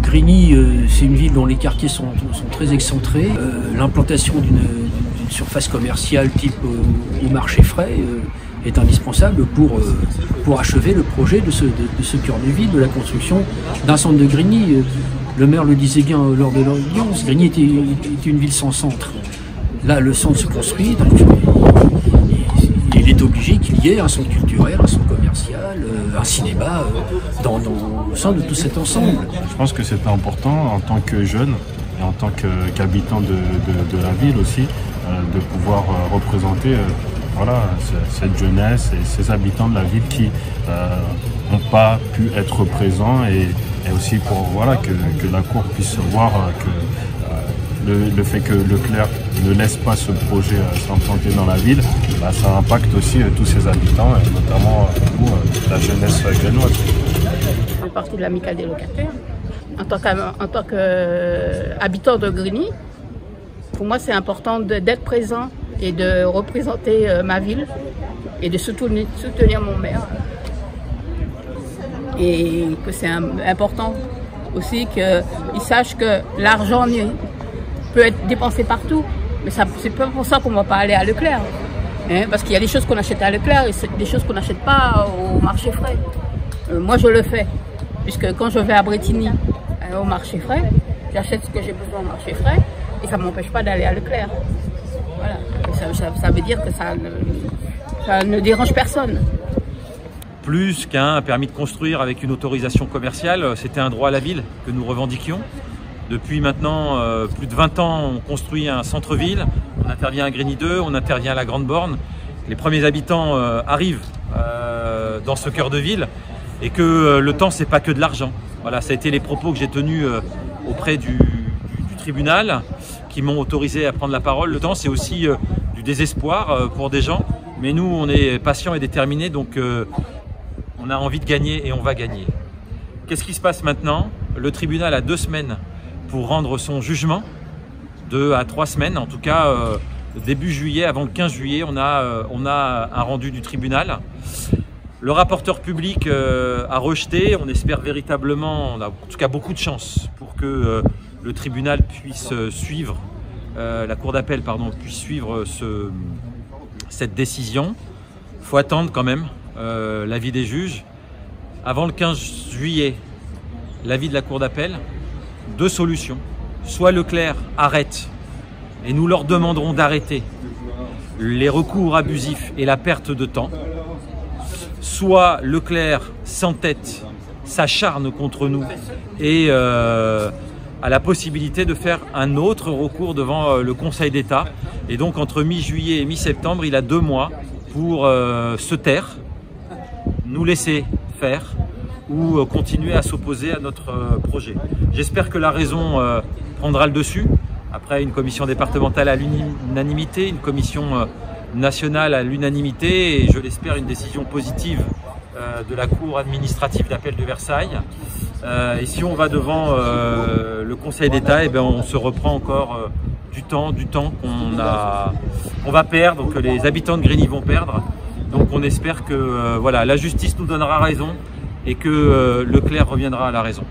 Grigny, c'est une ville dont les quartiers sont très excentrés. L'implantation d'une surface commerciale type au marché frais est indispensable pour achever le projet de ce cœur de ville, de la construction d'un centre de Grigny. Le maire le disait bien lors de l'audience, Grigny était une ville sans centre. Là, le centre se construit, donc il est obligé qu'il y ait un centre culturel, un centre commercial, un cinéma au sein de tout cet ensemble. Je pense que c'est important en tant que jeune et en tant qu'habitant de la ville aussi, de pouvoir représenter cette jeunesse et ces habitants de la ville qui n'ont pas pu être présents et aussi pour que la Cour puisse voir que le fait que Leclerc ne laisse pas ce projet s'implanter dans la ville, ça impacte aussi tous ses habitants, et notamment la jeunesse grennoise. Je fais partie de l'amicale des locataires. En tant qu'habitant de Grigny, pour moi c'est important d'être présent et de représenter ma ville et de soutenir mon maire. Et que c'est important aussi qu'ils sachent que l'argent peut être dépensé partout, mais c'est pas pour ça qu'on ne va pas aller à Leclerc. Parce qu'il y a des choses qu'on achète à Leclerc et des choses qu'on n'achète pas au marché frais. Moi je le fais, puisque quand je vais à Bretigny au marché frais, j'achète ce que j'ai besoin au marché frais et ça ne m'empêche pas d'aller à Leclerc. Voilà. Ça veut dire que ça ne dérange personne. Plus qu'un permis de construire avec une autorisation commerciale, c'était un droit à la ville que nous revendiquions. Depuis maintenant plus de 20 ans, on construit un centre-ville, on intervient à Grigny 2, on intervient à la Grande Borne. Les premiers habitants arrivent dans ce cœur de ville et que le temps, c'est pas que de l'argent. Voilà, ça a été les propos que j'ai tenus auprès du tribunal qui m'ont autorisé à prendre la parole. Le temps, c'est aussi du désespoir pour des gens, mais nous, on est patients et déterminés, donc on a envie de gagner et on va gagner. Qu'est-ce qui se passe maintenant? Le tribunal a 2 semaines pour rendre son jugement, 2 à 3 semaines, en tout cas début juillet, avant le 15 juillet, on a un rendu du tribunal. Le rapporteur public a rejeté, on espère véritablement, on a en tout cas beaucoup de chance pour que le tribunal puisse suivre, la cour d'appel puisse suivre cette décision. Il faut attendre quand même l'avis des juges. Avant le 15 juillet, l'avis de la cour d'appel, 2 solutions. Soit Leclerc arrête, et nous leur demanderons d'arrêter les recours abusifs et la perte de temps. Soit Leclerc s'entête, s'acharne contre nous et a la possibilité de faire un autre recours devant le Conseil d'État. Et donc entre mi-juillet et mi-septembre, il a 2 mois pour se taire, nous laisser faire ou continuer à s'opposer à notre projet. J'espère que la raison prendra le dessus, après une commission départementale à l'unanimité, une commission nationale à l'unanimité et je l'espère une décision positive de la Cour administrative d'appel de Versailles. Et si on va devant le Conseil d'État, on se reprend encore du temps qu'on va perdre, que les habitants de Grigny vont perdre. Donc on espère que la justice nous donnera raison et que Leclerc reviendra à la raison.